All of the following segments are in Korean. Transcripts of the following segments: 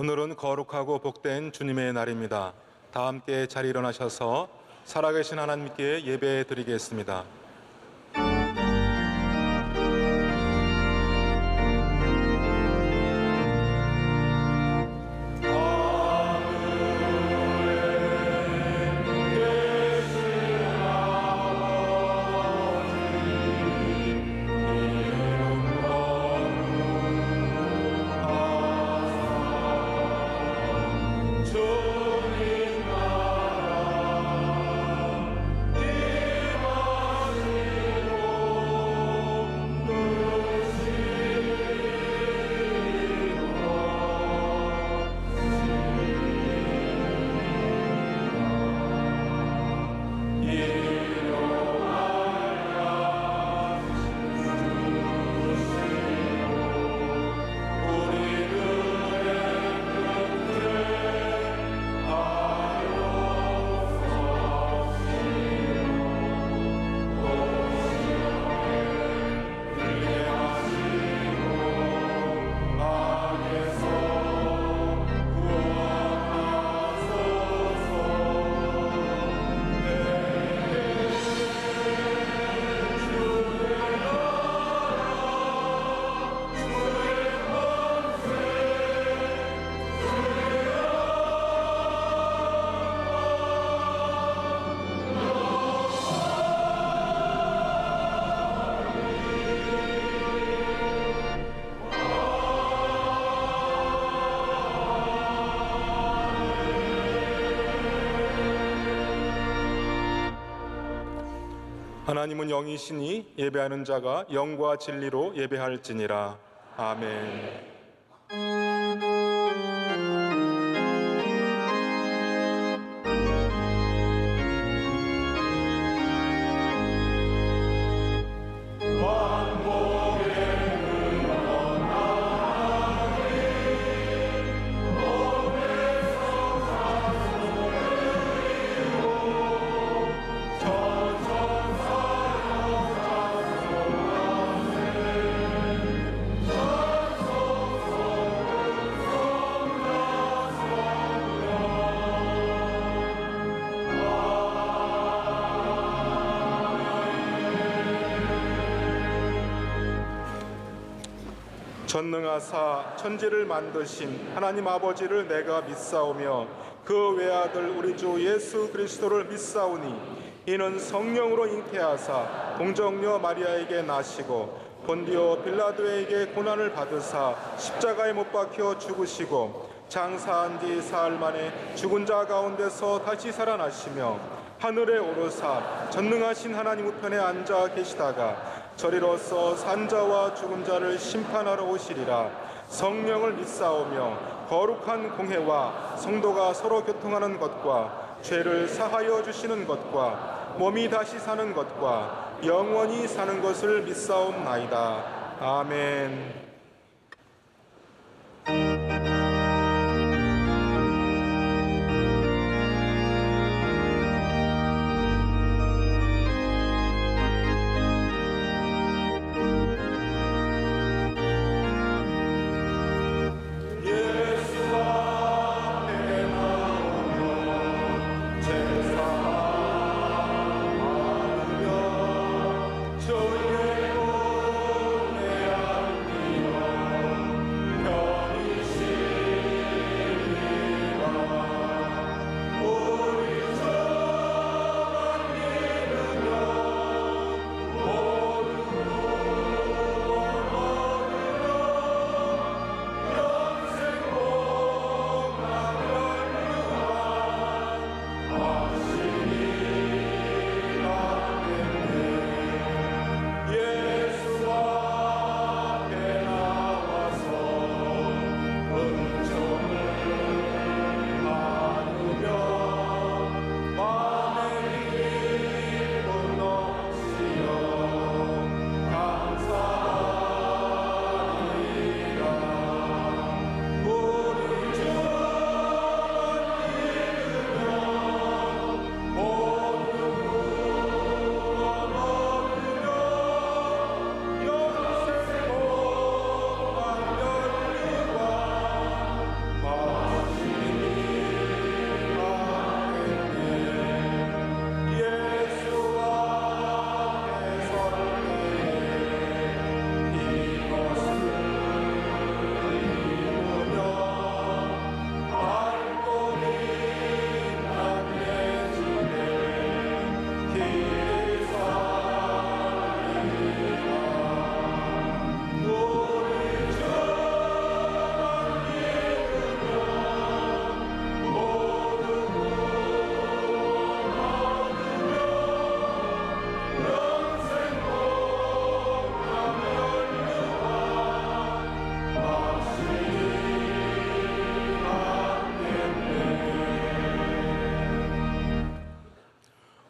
오늘은 거룩하고 복된 주님의 날입니다. 다 함께 자리 일어나셔서 살아계신 하나님께 예배 드리겠습니다. 하나님은 영이시니 예배하는 자가 영과 진리로 예배할지니라. 아멘. 전능하사 천지를 만드신 하나님 아버지를 내가 믿사오며 그 외아들 우리 주 예수 그리스도를 믿사오니 이는 성령으로 잉태하사 동정녀 마리아에게 나시고 본디오 빌라도에게 고난을 받으사 십자가에 못 박혀 죽으시고 장사한 뒤 사흘 만에 죽은 자 가운데서 다시 살아나시며 하늘에 오르사 전능하신 하나님 우편에 앉아 계시다가 저리로서 산자와 죽은 자를 심판하러 오시리라. 성령을 믿사오며 거룩한 공회와 성도가 서로 교통하는 것과 죄를 사하여 주시는 것과 몸이 다시 사는 것과 영원히 사는 것을 믿사옵나이다. 아멘. 주의 은혜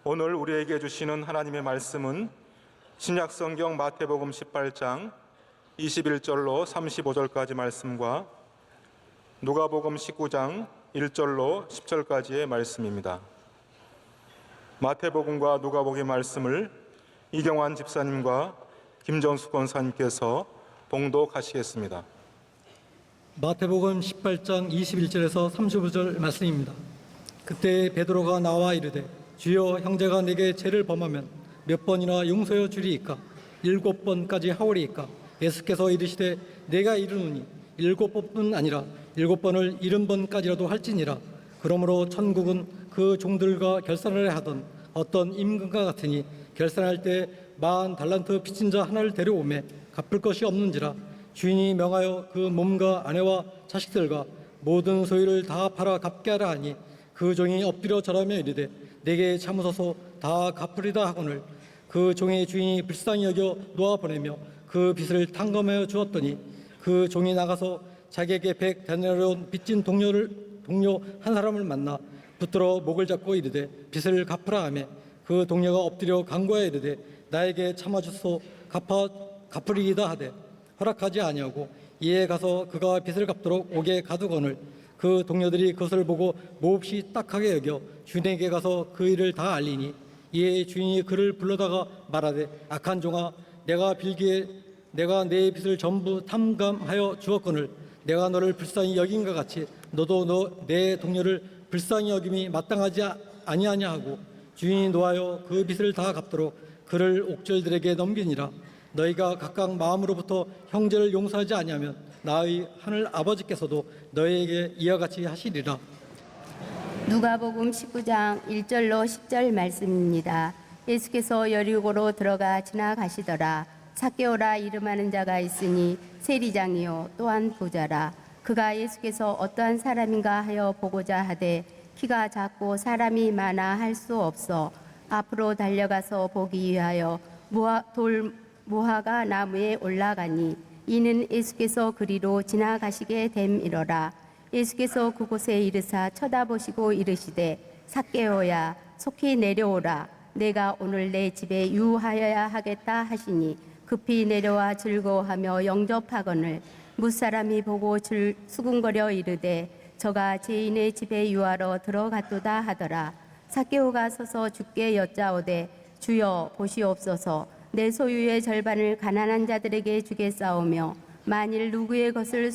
오늘 우리에게 주시는 하나님의 말씀은 신약성경 마태복음 18장 21절로 35절까지 말씀과 누가복음 19장 1절로 10절까지의 말씀입니다. 마태복음과 누가복음의 말씀을 이경환 집사님과 김정수 권사님께서 봉독하시겠습니다. 마태복음 18장 21절에서 35절 말씀입니다. 그때 베드로가 나와 이르되 주여, 형제가 내게 죄를 범하면 몇 번이나 용서하여 주리이까? 7번까지 하오리이까? 예수께서 이르시되 내가 이르노니 7번뿐 아니라 7번을 70번까지라도 할지니라. 그러므로 천국은 그 종들과 결산을 하던 어떤 임금과 같으니 결산할 때 40달란트 빚진 자 하나를 데려오매 갚을 것이 없는지라. 주인이 명하여 그 몸과 아내와 자식들과 모든 소유를 다 팔아 갚게 하라 하니 그 종이 엎드려 절하며 이르되 내게 참으소서 다 갚으리다 하거늘 그 종의 주인이 불쌍히 여겨 놓아 보내며 그 빚을 탕감하여 주었더니 그 종이 나가서 자기에게 100데나리온 빚진 동료 한 사람을 만나 붙들어 목을 잡고 이르되 빚을 갚으라 하며 그 동료가 엎드려 간구하여 이르되 나에게 참아주소 갚으리이다 하되 허락하지 아니하고 이에 가서 그가 빚을 갚도록 옥에 가두거늘 그 동료들이 그것을 보고 몹시 딱하게 여겨 주인에게 가서 그 일을 다 알리니 이에 주인이 그를 불러다가 말하되 악한 종아, 내가 빌기에 내가 내 빚을 전부 탕감하여 주었거늘 내가 너를 불쌍히 여긴과 같이 너도 내 동료를 불쌍히 여김이 마땅하지 아니하냐 하고 주인이 노하여 그 빚을 다 갚도록 그를 옥졸들에게 넘기니라. 너희가 각각 마음으로부터 형제를 용서하지 아니하면 나의 하늘 아버지께서도 너희에게 이와 같이 하시리라. 누가복음 19장 1절로 10절 말씀입니다. 예수께서 여리고로 들어가 지나가시더라. 삭개오라 이름하는 자가 있으니 세리장이요 또한 부자라. 그가 예수께서 어떠한 사람인가 하여 보고자 하되 키가 작고 사람이 많아 할 수 없어 앞으로 달려가서 보기 위하여 무화과 나무에 올라가니 이는 예수께서 그리로 지나가시게 됨이러라. 예수께서 그곳에 이르사 쳐다보시고 이르시되 삭개오야 속히 내려오라. 내가 오늘 내 집에 유하여야 하겠다 하시니 급히 내려와 즐거워하며 영접하거늘 무사람이 보고 수군거려 이르되 저가 죄인의 집에 유하러 들어갔도다 하더라. 삭개오가 서서 주께 여짜오되 주여 보시옵소서 내 소유의 절반을 가난한 자들에게 주겠사오며 만일 누구의 것을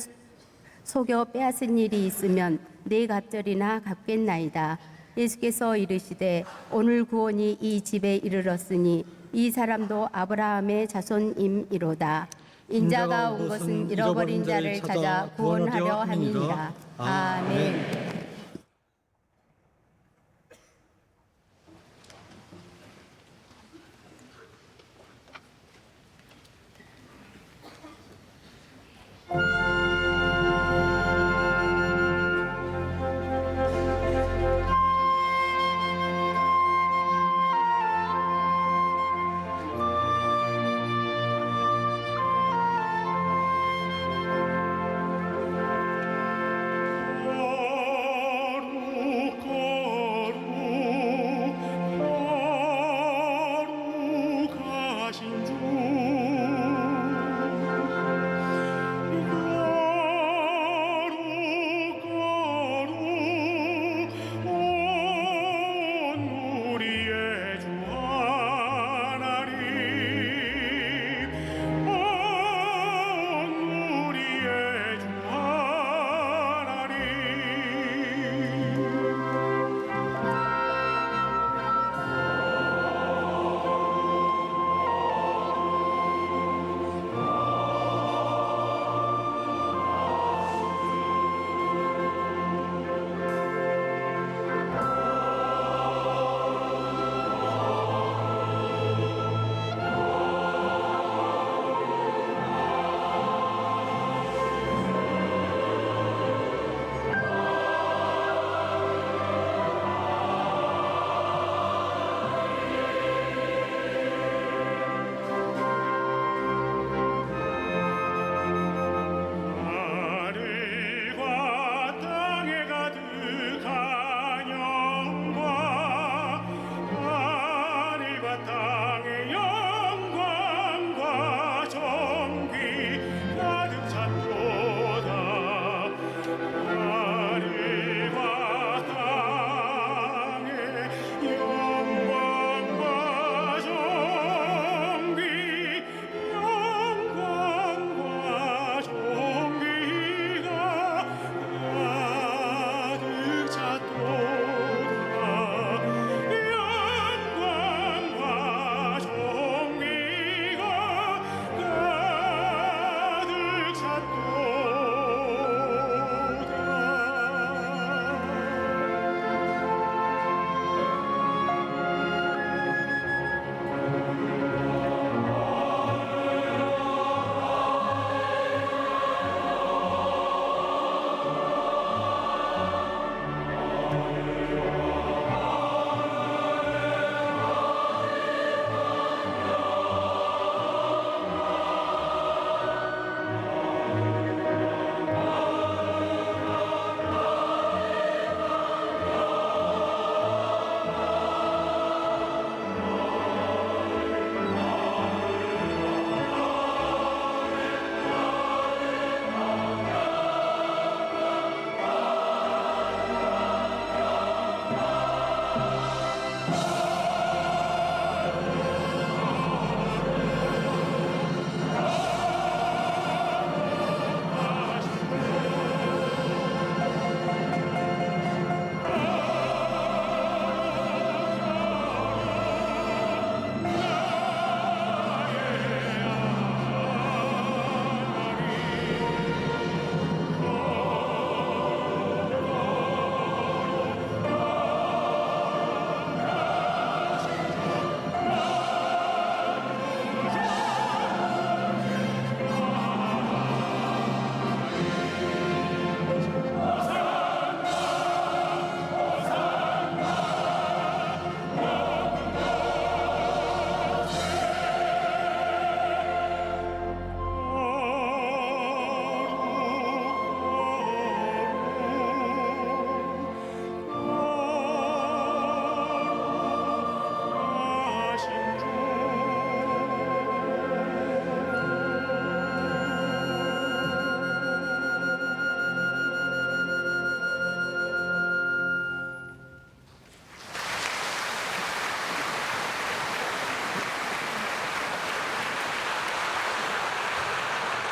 속여 빼앗은 일이 있으면 네 갑절이나 갚겠나이다. 예수께서 이르시되 오늘 구원이 이 집에 이르렀으니 이 사람도 아브라함의 자손임이로다. 인자가 온 것은 잃어버린 자를 찾아 구원하려 함이니라. 아멘.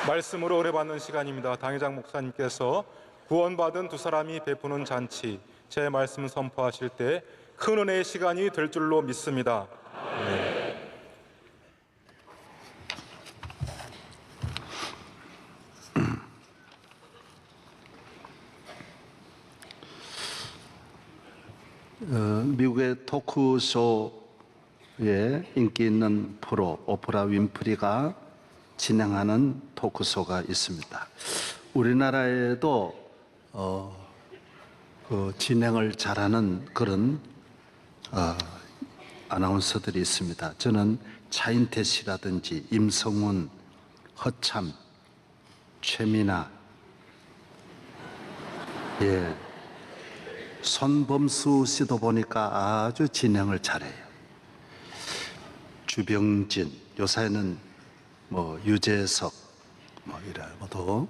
말씀으로 은혜받는 시간입니다. 당회장 목사님께서 구원받은 두 사람이 베푸는 잔치, 제 말씀 선포하실 때 큰 은혜의 시간이 될 줄로 믿습니다. 미국의 토크쇼에 인기 있는 프로 오프라 윈프리가 진행하는 토크쇼가 있습니다. 우리나라에도 그 진행을 잘하는 그런 아나운서들이 있습니다. 저는 차인태 씨라든지 임성훈, 허참, 최민아, 손범수 씨도 보니까 아주 진행을 잘해요. 주병진, 요새는 유재석, 이래도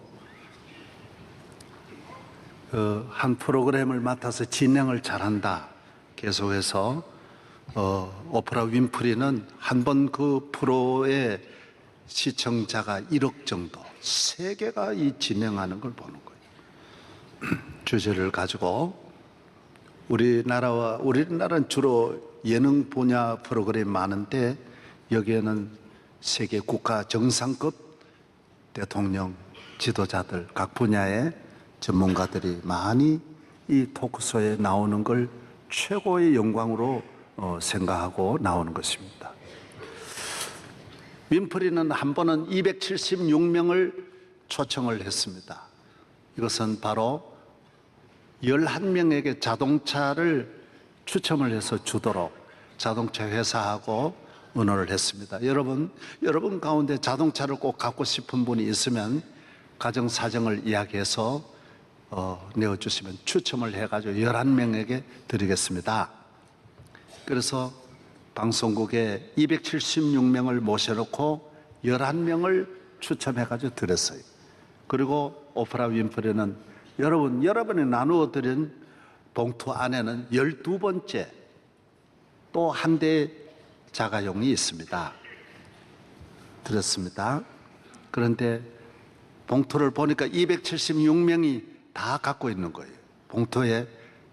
한 프로그램을 맡아서 진행을 잘한다. 계속해서 오프라 윈프리는 한 번 그 프로의 시청자가 1억 정도, 세계가 이 진행하는 걸 보는 거예요. 주제를 가지고 우리나라는 주로 예능 분야 프로그램이 많은데 여기에는 세계 국가 정상급 대통령 지도자들 각 분야의 전문가들이 많이 이 토크쇼에 나오는 걸 최고의 영광으로 생각하고 나오는 것입니다. 윈프리는 한 번은 276명을 초청을 했습니다. 이것은 바로 11명에게 자동차를 추첨을 해서 주도록 자동차 회사하고 의논을 했습니다. 여러분 가운데 자동차를 꼭 갖고 싶은 분이 있으면 가정 사정을 이야기해서 내어주시면 추첨을 해가지고 11명에게 드리겠습니다. 그래서 방송국에 276명을 모셔놓고 11명을 추첨해가지고 드렸어요. 그리고 오프라 윈프리는 여러분이 나누어 드린 봉투 안에는 12번째 또 한 대의 자가용이 있습니다. 드렸습니다. 그런데 봉투를 보니까 276명이 다 갖고 있는 거예요. 봉투에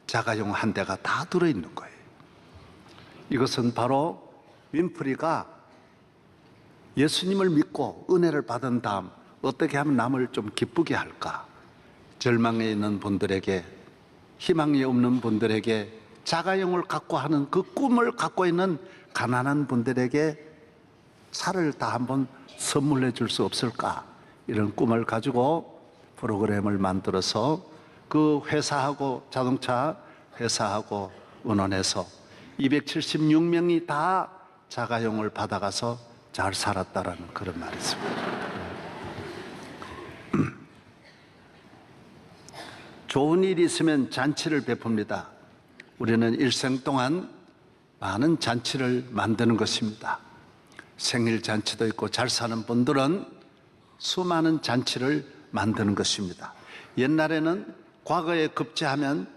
자가용 한 대가 다 들어있는 거예요. 이것은 바로 윈프리가 예수님을 믿고 은혜를 받은 다음 어떻게 하면 남을 좀 기쁘게 할까? 절망에 있는 분들에게, 희망이 없는 분들에게, 자가용을 갖고 하는 그 꿈을 갖고 있는 가난한 분들에게 차를 다 한번 선물해 줄 수 없을까? 이런 꿈을 가지고 프로그램을 만들어서 그 회사하고, 자동차 회사하고 의논해서 276명이 다 자가용을 받아가서 잘 살았다라는 그런 말이 있습니다. 좋은 일이 있으면 잔치를 베풉니다. 우리는 일생 동안 많은 잔치를 만드는 것입니다. 생일 잔치도 있고 잘 사는 분들은 수많은 잔치를 만드는 것입니다. 옛날에는 과거에 급제하면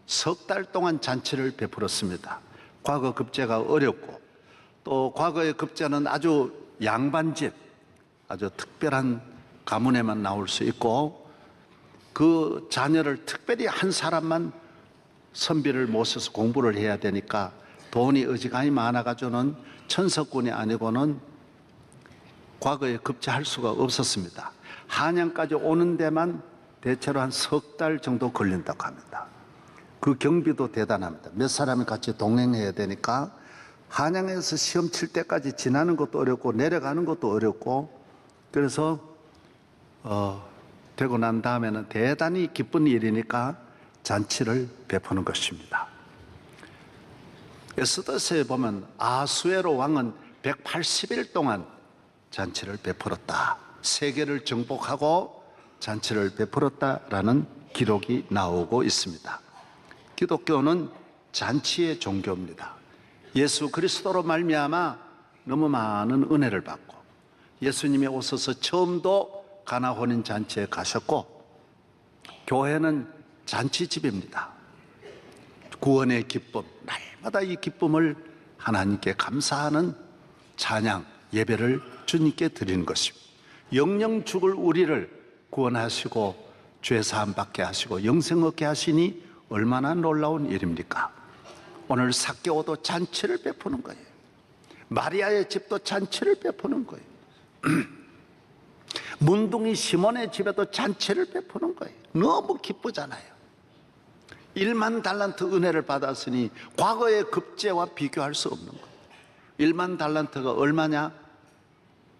석 달 동안 잔치를 베풀었습니다. 과거 급제가 어렵고 또 과거의 급제는 아주 양반집, 아주 특별한 가문에만 나올 수 있고 그 자녀를 특별히 한 사람만 선비를 모셔서 공부를 해야 되니까 돈이 어지간히 많아가지고는 천석군이 아니고는 과거에 급제할 수가 없었습니다. 한양까지 오는 데만 대체로 한 석 달 정도 걸린다고 합니다. 그 경비도 대단합니다. 몇 사람이 같이 동행해야 되니까 한양에서 시험 칠 때까지 지나는 것도 어렵고 내려가는 것도 어렵고 그래서 되고 난 다음에는 대단히 기쁜 일이니까 잔치를 베푸는 것입니다. 에스더서에 보면 아수에로 왕은 180일 동안 잔치를 베풀었다. 세계를 정복하고 잔치를 베풀었다라는 기록이 나오고 있습니다. 기독교는 잔치의 종교입니다. 예수 그리스도로 말미암아 너무 많은 은혜를 받고 예수님이 오셔서 처음도 가나 혼인 잔치에 가셨고 교회는 잔치집입니다. 구원의 기쁨, 날마다 이 기쁨을 하나님께 감사하는 찬양, 예배를 주님께 드리는 것입니다. 영영 죽을 우리를 구원하시고 죄사함 받게 하시고 영생 얻게 하시니 얼마나 놀라운 일입니까? 오늘 삭개오도 잔치를 베푸는 거예요. 마리아의 집도 잔치를 베푸는 거예요. 문둥이 시몬의 집에도 잔치를 베푸는 거예요. 너무 기쁘잖아요. 1만 달란트 은혜를 받았으니 과거의 급제와 비교할 수 없는 거예요. 1만 달란트가 얼마냐?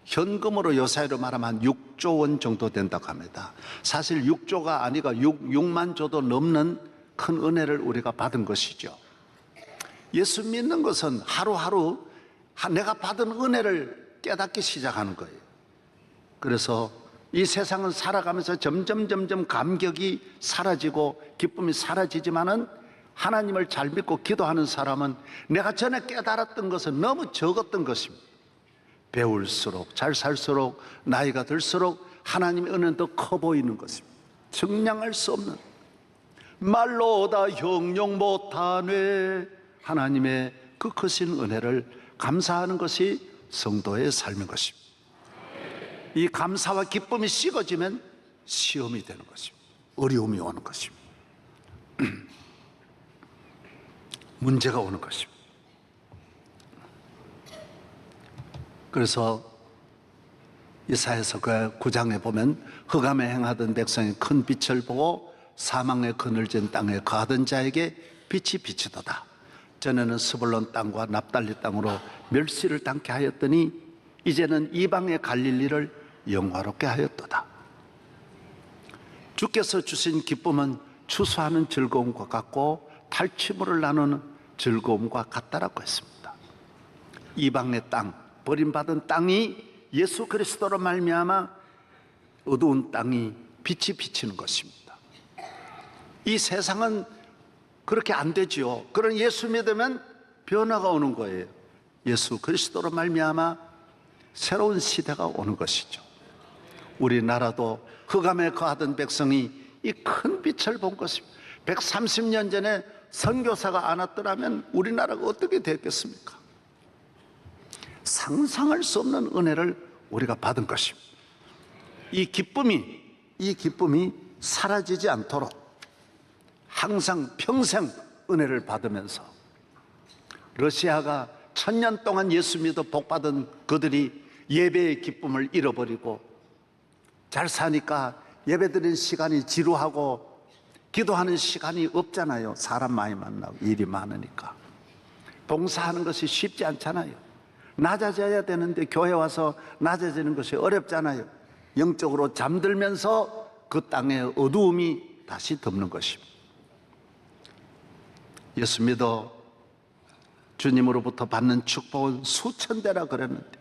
현금으로 요사이로 말하면 한 6조 원 정도 된다고 합니다. 사실 6조가 아니고 6만 조도 넘는 큰 은혜를 우리가 받은 것이죠. 예수 믿는 것은 하루하루 내가 받은 은혜를 깨닫기 시작하는 거예요. 그래서 이 세상은 살아가면서 점점 감격이 사라지고 기쁨이 사라지지만은 하나님을 잘 믿고 기도하는 사람은 내가 전에 깨달았던 것은 너무 적었던 것입니다. 배울수록 잘 살수록 나이가 들수록 하나님의 은혜는 더 커 보이는 것입니다. 측량할 수 없는 말로 다 형용 못하네 하나님의 그 크신 은혜를 감사하는 것이 성도의 삶인 것입니다. 이 감사와 기쁨이 식어지면 시험이 되는 것입니다. 어려움이 오는 것입니다. 문제가 오는 것입니다. 그래서 이사야서 그 9장에 보면 흑암에 행하던 백성이 큰 빛을 보고 사망의 그늘진 땅에 거하던 자에게 빛이 비치도다. 전에는 스불론 땅과 납달리 땅으로 멸시를 당케 하였더니 이제는 이방의 갈릴리를 영화롭게 하였도다. 주께서 주신 기쁨은 추수하는 즐거움과 같고 탈취물을 나누는 즐거움과 같다라고 했습니다. 이방의 땅, 버림받은 땅이 예수 그리스도로 말미암아 어두운 땅이 빛이 비치는 것입니다. 이 세상은 그렇게 안 되지요. 그런 예수 믿으면 변화가 오는 거예요. 예수 그리스도로 말미암아 새로운 시대가 오는 것이죠. 우리나라도 흑암에 거하던 백성이 이 큰 빛을 본 것입니다. 130년 전에 선교사가 안 왔더라면 우리나라가 어떻게 됐겠습니까? 상상할 수 없는 은혜를 우리가 받은 것입니다. 이 기쁨이 사라지지 않도록 항상 평생 은혜를 받으면서 러시아가 1000년 동안 예수 믿어 복받은 그들이 예배의 기쁨을 잃어버리고 잘 사니까 예배드리는 시간이 지루하고 기도하는 시간이 없잖아요. 사람 많이 만나고 일이 많으니까 봉사하는 것이 쉽지 않잖아요. 낮아져야 되는데 교회 와서 낮아지는 것이 어렵잖아요. 영적으로 잠들면서 그 땅의 어두움이 다시 덮는 것입니다. 예수 믿어 주님으로부터 받는 축복은 수천대라 그랬는데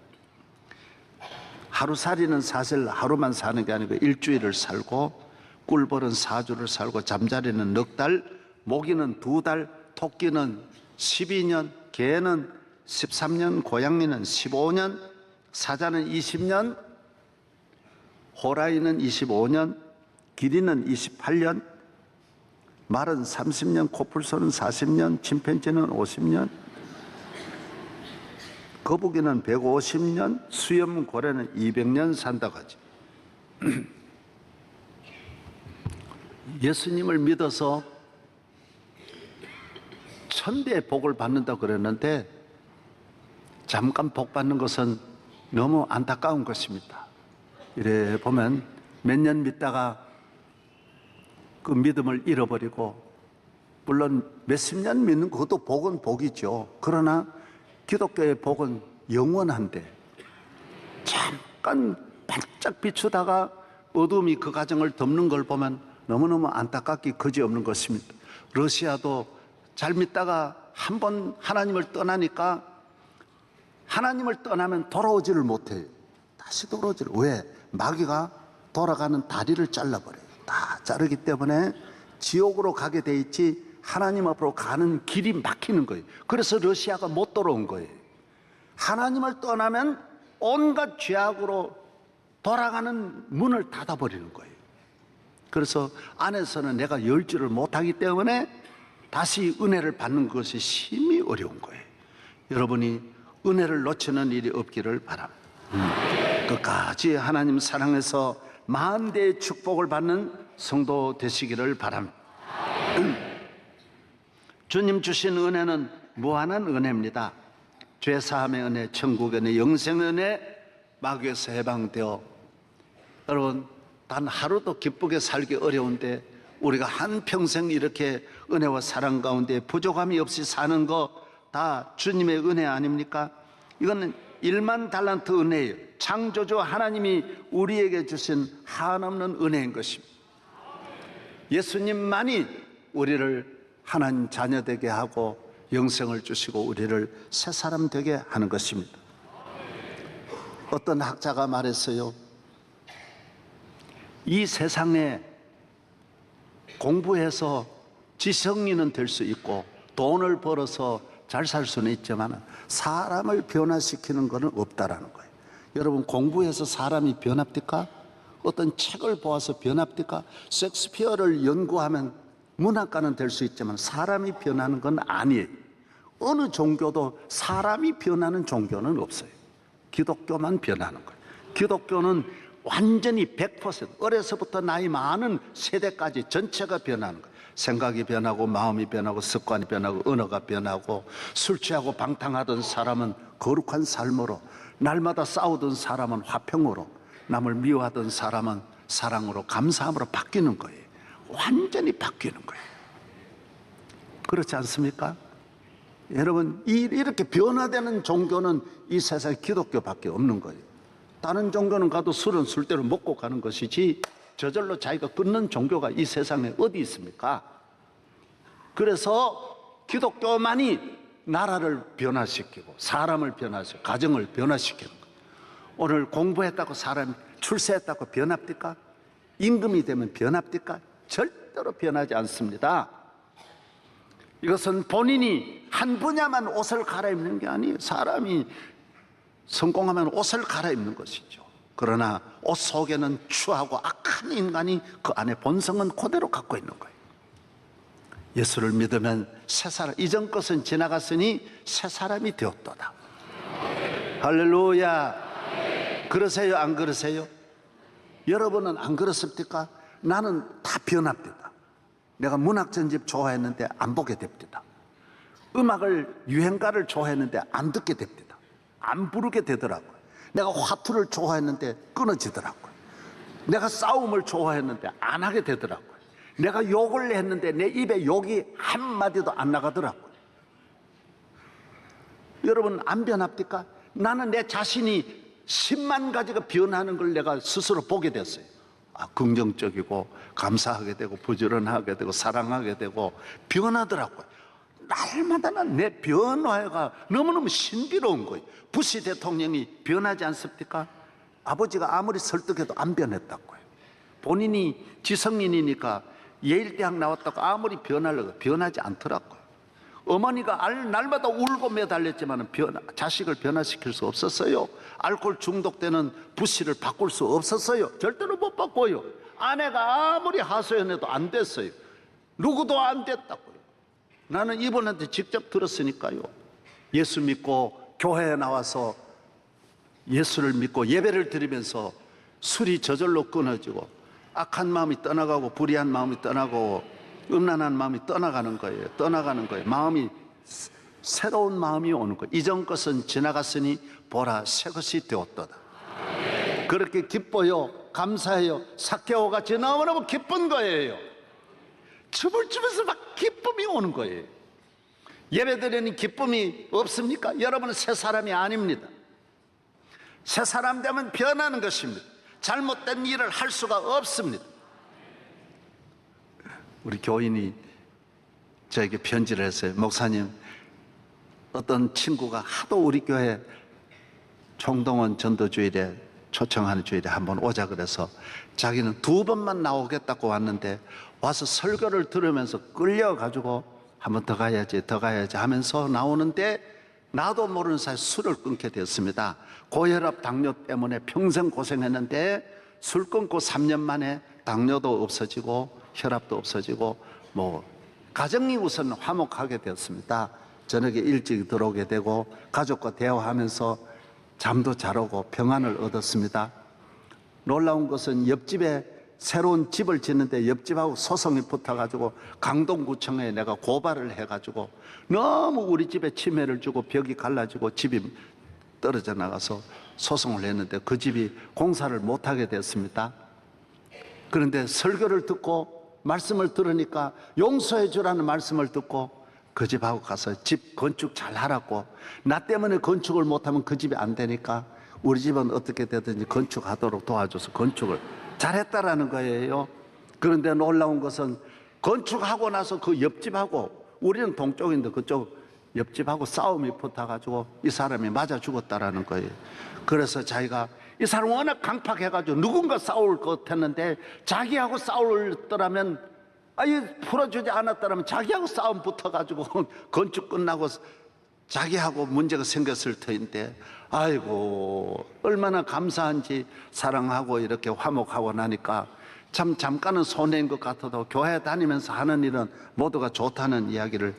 하루살이는 사실 하루만 사는 게 아니고 일주일을 살고 꿀벌은 4주를 살고 잠자리는 넉 달, 모기는 2달, 토끼는 12년, 개는 13년, 고양이는 15년, 사자는 20년, 호랑이는 25년, 기린은 28년, 말은 30년, 코뿔소는 40년, 침팬지는 50년, 거북이는 150년, 수염고래는 200년 산다고 하죠. 예수님을 믿어서 천대의 복을 받는다고 그랬는데 잠깐 복 받는 것은 너무 안타까운 것입니다. 이래 보면 몇 년 믿다가 그 믿음을 잃어버리고 물론 몇십 년 믿는 그것도 복은 복이죠. 그러나 기독교의 복은 영원한데 잠깐 반짝 비추다가 어둠이 그 가정을 덮는 걸 보면 너무너무 안타깝기 그지없는 것입니다. 러시아도 잘 믿다가 한 번 하나님을 떠나니까 하나님을 떠나면 돌아오지를 못해요. 다시 돌아오지를. 왜? 마귀가 돌아가는 다리를 잘라버려요. 다 자르기 때문에 지옥으로 가게 돼 있지 하나님 앞으로 가는 길이 막히는 거예요. 그래서 러시아가 못 돌아온 거예요. 하나님을 떠나면 온갖 죄악으로 돌아가는 문을 닫아버리는 거예요. 그래서 안에서는 내가 열지를 못하기 때문에 다시 은혜를 받는 것이 심히 어려운 거예요. 여러분이 은혜를 놓치는 일이 없기를 바랍니다. 끝까지 하나님 사랑해서 만대의 축복을 받는 성도 되시기를 바랍니다. 주님 주신 은혜는 무한한 은혜입니다. 죄사함의 은혜, 천국의 은혜, 영생의 은혜, 마귀에서 해방되어 여러분 단 하루도 기쁘게 살기 어려운데 우리가 한평생 이렇게 은혜와 사랑 가운데 부족함이 없이 사는 거 다 주님의 은혜 아닙니까? 이거는 1만 달란트 은혜예요. 창조주 하나님이 우리에게 주신 한없는 은혜인 것입니다. 예수님만이 우리를 하나님 자녀 되게 하고 영생을 주시고 우리를 새 사람 되게 하는 것입니다. 어떤 학자가 말했어요. 이 세상에 공부해서 지성인은 될 수 있고 돈을 벌어서 잘 살 수는 있지만 사람을 변화시키는 것은 없다라는 거예요. 여러분 공부해서 사람이 변합니까? 어떤 책을 보아서 변합니까? 셰익스피어를 연구하면 문학가는 될 수 있지만 사람이 변하는 건 아니에요. 어느 종교도 사람이 변하는 종교는 없어요. 기독교만 변하는 거예요. 기독교는 완전히 100% 어려서부터 나이 많은 세대까지 전체가 변하는 거예요. 생각이 변하고 마음이 변하고 습관이 변하고 언어가 변하고 술 취하고 방탕하던 사람은 거룩한 삶으로, 날마다 싸우던 사람은 화평으로, 남을 미워하던 사람은 사랑으로 감사함으로 바뀌는 거예요. 완전히 바뀌는 거예요. 그렇지 않습니까? 여러분 이렇게 변화되는 종교는 이 세상에 기독교밖에 없는 거예요. 다른 종교는 가도 술은 술대로 먹고 가는 것이지 저절로 자기가 끊는 종교가 이 세상에 어디 있습니까? 그래서 기독교만이 나라를 변화시키고 사람을 변화시키고 가정을 변화시키는 거예요. 오늘 공부했다고 사람이 출세했다고 변합니까? 임금이 되면 변합니까? 절대로 변하지 않습니다. 이것은 본인이 한 분야만 옷을 갈아입는 게 아니에요. 사람이 성공하면 옷을 갈아입는 것이죠. 그러나 옷 속에는 추하고 악한 인간이 그 안에 본성은 그대로 갖고 있는 거예요. 예수를 믿으면 새 사람, 이전 것은 지나갔으니 새 사람이 되었도다. 할렐루야. 그러세요? 안 그러세요? 여러분은 안 그렇습니까? 나는 다 변합니다. 내가 문학 전집 좋아했는데 안 보게 됩니다. 음악을 유행가를 좋아했는데 안 듣게 됩니다. 안 부르게 되더라고요. 내가 화투를 좋아했는데 끊어지더라고요. 내가 싸움을 좋아했는데 안 하게 되더라고요. 내가 욕을 했는데 내 입에 욕이 한마디도 안 나가더라고요. 여러분 안 변합니까? 나는 내 자신이 10만 가지가 변하는 걸 내가 스스로 보게 됐어요. 긍정적이고 감사하게 되고 부지런하게 되고 사랑하게 되고 변하더라고요. 날마다 내 변화가 너무너무 신비로운 거예요. 부시 대통령이 변하지 않습니까? 아버지가 아무리 설득해도 안 변했다고요. 본인이 지성인이니까 예일대학 나왔다고 아무리 변하려고 변하지 않더라고요. 어머니가 날마다 울고 매달렸지만 자식을 변화시킬 수 없었어요. 알코올 중독되는 부시를 바꿀 수 없었어요. 절대로 못 바꿔요. 아내가 아무리 하소연해도 안 됐어요. 누구도 안 됐다고요. 나는 이분한테 직접 들었으니까요. 예수 믿고 교회에 나와서 예수를 믿고 예배를 드리면서 술이 저절로 끊어지고 악한 마음이 떠나가고 불의한 마음이 떠나고 음란한 마음이 떠나가는 거예요. 떠나가는 거예요. 마음이 새로운 마음이 오는 거예요. 이전 것은 지나갔으니 보라 새 것이 되었도다. 그렇게 기뻐요. 감사해요. 삭개오 같이 너무너무 기쁜 거예요. 춤을 추면서 막 기쁨이 오는 거예요. 예배드리는 기쁨이 없습니까? 여러분은 새 사람이 아닙니다. 새 사람 되면 변하는 것입니다. 잘못된 일을 할 수가 없습니다. 우리 교인이 저에게 편지를 했어요. 목사님, 어떤 친구가 하도 우리 교회 총동원 전도주일에 초청하는 주일에 한번 오자 그래서 자기는 2번만 나오겠다고 왔는데 와서 설교를 들으면서 끌려가지고 한 번 더 가야지 하면서 나오는데 나도 모르는 사이 술을 끊게 됐습니다. 고혈압 당뇨 때문에 평생 고생했는데 술 끊고 3년 만에 당뇨도 없어지고 혈압도 없어지고 가정이 우선 화목하게 되었습니다. 저녁에 일찍 들어오게 되고 가족과 대화하면서 잠도 잘 오고 평안을 얻었습니다. 놀라운 것은 옆집에 새로운 집을 짓는데 옆집하고 소송이 붙어가지고 강동구청에 내가 고발을 해가지고 너무 우리 집에 침해를 주고 벽이 갈라지고 집이 떨어져 나가서 소송을 했는데 그 집이 공사를 못하게 됐습니다. 그런데 설교를 듣고 말씀을 들으니까 용서해 주라는 말씀을 듣고 그 집하고 가서 집 건축 잘 하라고, 나 때문에 건축을 못하면 그 집이 안 되니까 우리 집은 어떻게 되든지 건축하도록 도와줘서 건축을 잘했다라는 거예요. 그런데 놀라운 것은 건축하고 나서 그 옆집하고, 우리는 동쪽인데 그쪽 옆집하고 싸움이 붙어가지고 이 사람이 맞아 죽었다라는 거예요. 그래서 자기가 이 사람 워낙 강팍해가지고 누군가 싸울 것 같았는데 자기하고 싸울더라면, 아니 풀어주지 않았더라면 자기하고 싸움 붙어가지고 건축 끝나고 자기하고 문제가 생겼을 터인데, 아이고 얼마나 감사한지, 사랑하고 이렇게 화목하고 나니까 참 잠깐은 손해인 것 같아도 교회 다니면서 하는 일은 모두가 좋다는 이야기를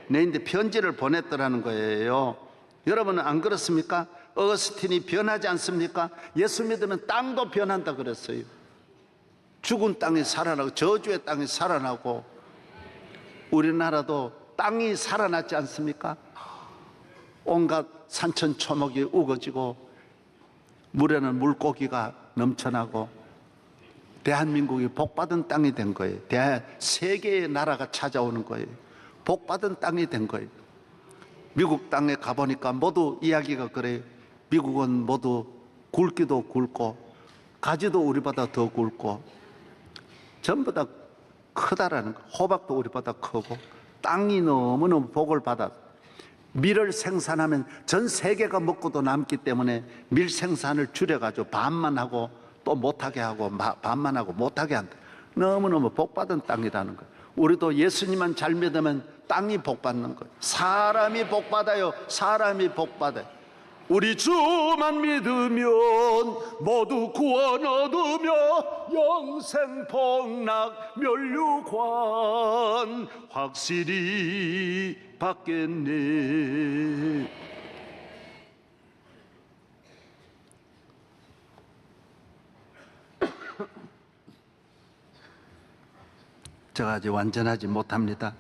내인데 편지를 보냈더라는 거예요. 여러분은 안 그렇습니까? 어거스틴이 변하지 않습니까? 예수 믿으면 땅도 변한다 그랬어요. 죽은 땅이 살아나고 저주의 땅이 살아나고, 우리나라도 땅이 살아났지 않습니까? 온갖 산천초목이 우거지고 물에는 물고기가 넘쳐나고 대한민국이 복받은 땅이 된 거예요. 세계의 나라가 찾아오는 거예요. 복받은 땅이 된 거예요. 미국 땅에 가보니까 모두 이야기가 그래요. 미국은 모두 굵기도 굵고 가지도 우리보다 더 굵고 전부 다 크다라는 거. 호박도 우리보다 크고 땅이 너무너무 복을 받아 밀을 생산하면 전 세계가 먹고도 남기 때문에 밀 생산을 줄여가지고 반만 하고 또 못하게 하고 반만 하고 못하게 한다. 너무너무 복받은 땅이라는 거예요. 우리도 예수님만 잘 믿으면 땅이 복받는 거예요. 사람이 복받아요. 사람이 복받아요. 우리 주만 믿으면 모두 구원 얻으며 영생 복락 멸류관 확실히 받겠네. 제가 아직 완전하지 못합니다.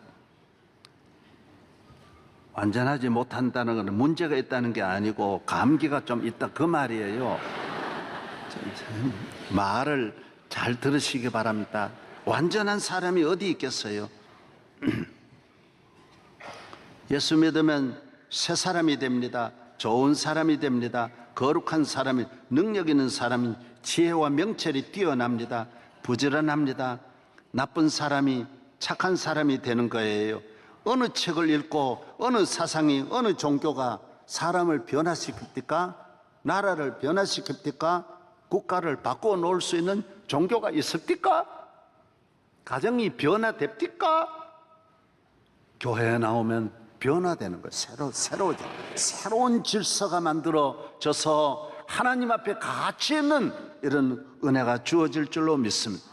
완전하지 못한다는 것은 문제가 있다는 게 아니고 감기가 좀 있다 그 말이에요. 말을 잘 들으시기 바랍니다. 완전한 사람이 어디 있겠어요? 예수 믿으면 새 사람이 됩니다. 좋은 사람이 됩니다. 거룩한 사람이, 능력 있는 사람이, 지혜와 명철이 뛰어납니다. 부지런합니다. 나쁜 사람이 착한 사람이 되는 거예요. 어느 책을 읽고 어느 사상이, 어느 종교가 사람을 변화시킵니까? 나라를 변화시킵니까? 국가를 바꾸어 놓을 수 있는 종교가 있습니까? 가정이 변화됩니까? 교회에 나오면 변화되는 거예요. 새로운 질서가 만들어져서 하나님 앞에 가치 있는 이런 은혜가 주어질 줄로 믿습니다.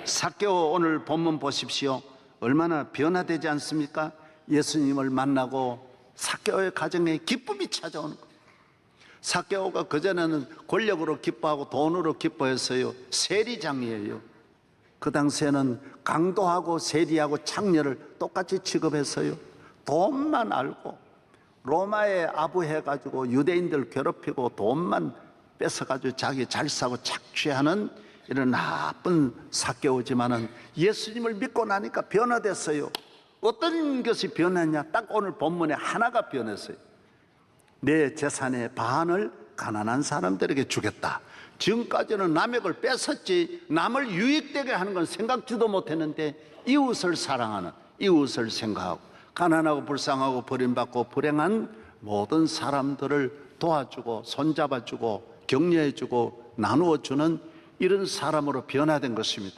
삭개오 오늘 본문 보십시오. 얼마나 변화되지 않습니까? 예수님을 만나고 삭개오의 가정에 기쁨이 찾아오는 거예요. 삭개오가 그전에는 권력으로 기뻐하고 돈으로 기뻐했어요. 세리장이에요. 그 당시에는 강도하고 세리하고 창녀를 똑같이 취급했어요. 돈만 알고 로마에 아부해가지고 유대인들 괴롭히고 돈만 뺏어가지고 자기 잘 사고 착취하는 이런 나쁜 삭개오지만은 예수님을 믿고 나니까 변화됐어요. 어떤 것이 변했냐? 딱 오늘 본문에 하나가 변했어요. 내 재산의 반을 가난한 사람들에게 주겠다. 지금까지는 남의 걸 뺏었지 남을 유익되게 하는 건 생각지도 못했는데 이웃을 사랑하는, 이웃을 생각하고 가난하고 불쌍하고 버림받고 불행한 모든 사람들을 도와주고 손잡아주고 격려해주고 나누어주는 이런 사람으로 변화된 것입니다.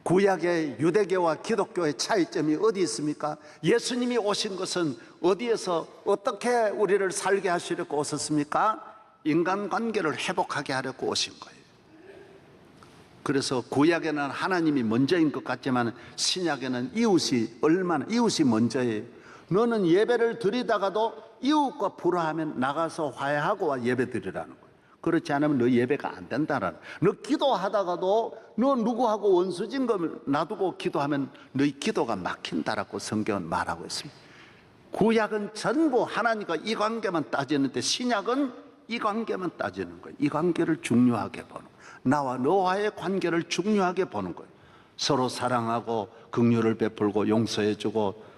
구약의 유대교와 기독교의 차이점이 어디 있습니까? 예수님이 오신 것은 어디에서 어떻게 우리를 살게 하시려고 오셨습니까? 인간관계를 회복하게 하려고 오신 거예요. 그래서 구약에는 하나님이 먼저인 것 같지만 신약에는 이웃이 먼저예요. 너는 예배를 드리다가도 이웃과 불화하면 나가서 화해하고 예배 드리라는 거예요. 그렇지 않으면 너 예배가 안 된다라는 거예요. 너 기도하다가도 너 누구하고 원수진 거 놔두고 기도하면 너희 기도가 막힌다라고 성경은 말하고 있습니다. 구약은 전부 하나님과 이 관계만 따지는데 신약은 이 관계만 따지는 거예요. 이 관계를 중요하게 보는 거예요. 나와 너와의 관계를 중요하게 보는 거예요. 서로 사랑하고 긍휼을 베풀고 용서해주고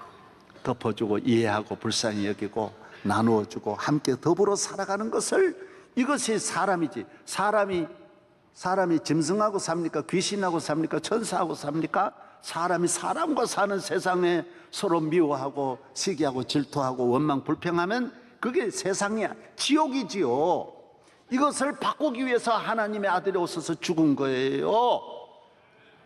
덮어주고 이해하고 불쌍히 여기고 나누어주고 함께 더불어 살아가는 것을, 이것이 사람이지. 사람이 짐승하고 삽니까? 귀신하고 삽니까? 천사하고 삽니까? 사람이 사람과 사는 세상에 서로 미워하고 시기하고 질투하고 원망 불평하면 그게 세상이 지옥이지요. 이것을 바꾸기 위해서 하나님의 아들이 오셔서 죽은 거예요.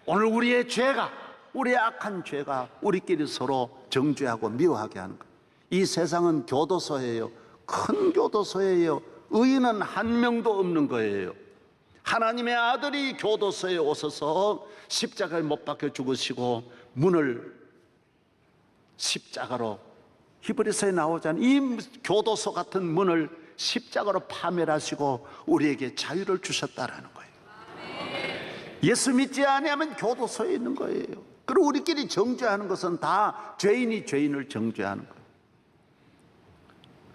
오늘 우리의 죄가, 우리의 악한 죄가 우리끼리 서로 정죄하고 미워하게 하는 거예요. 이 세상은 교도소예요. 큰 교도소예요. 의인은 한 명도 없는 거예요. 하나님의 아들이 교도소에 오셔서 십자가에 못 박혀 죽으시고 문을 십자가로, 히브리서에 나오잖아요. 이 교도소 같은 문을 십자가로 파멸하시고 우리에게 자유를 주셨다라는 거예요. 예수 믿지 아니하면 교도소에 있는 거예요. 그리고 우리끼리 정죄하는 것은 다 죄인이 죄인을 정죄하는 거예요.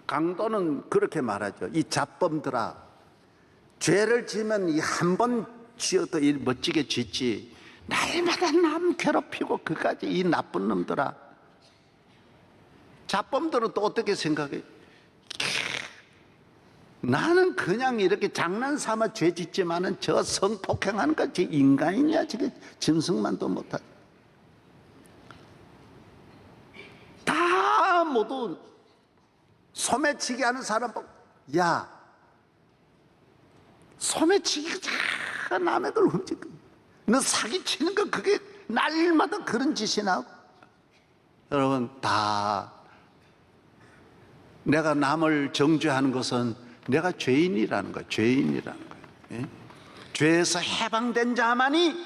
강도는 그렇게 말하죠. 이 잡범들아, 죄를 지으면 이 한 번 지어도 멋지게 짓지, 날마다 남 괴롭히고 그까지 이 나쁜 놈들아. 잡범들은 또 어떻게 생각해? 나는 그냥 이렇게 장난삼아 죄 짓지만은 저 성폭행하는 거 저 인간이냐, 저게 짐승만도 못하지. 다 모두 소매치기 하는 사람 보고, 야, 소매치기가 남의 걸 훔치고 너 사기치는 거 그게 날마다 그런 짓이나 하고. 여러분, 다 내가 남을 정죄하는 것은 내가 죄인이라는 거예요. 죄인이라는 거예요. 예? 죄에서 해방된 자만이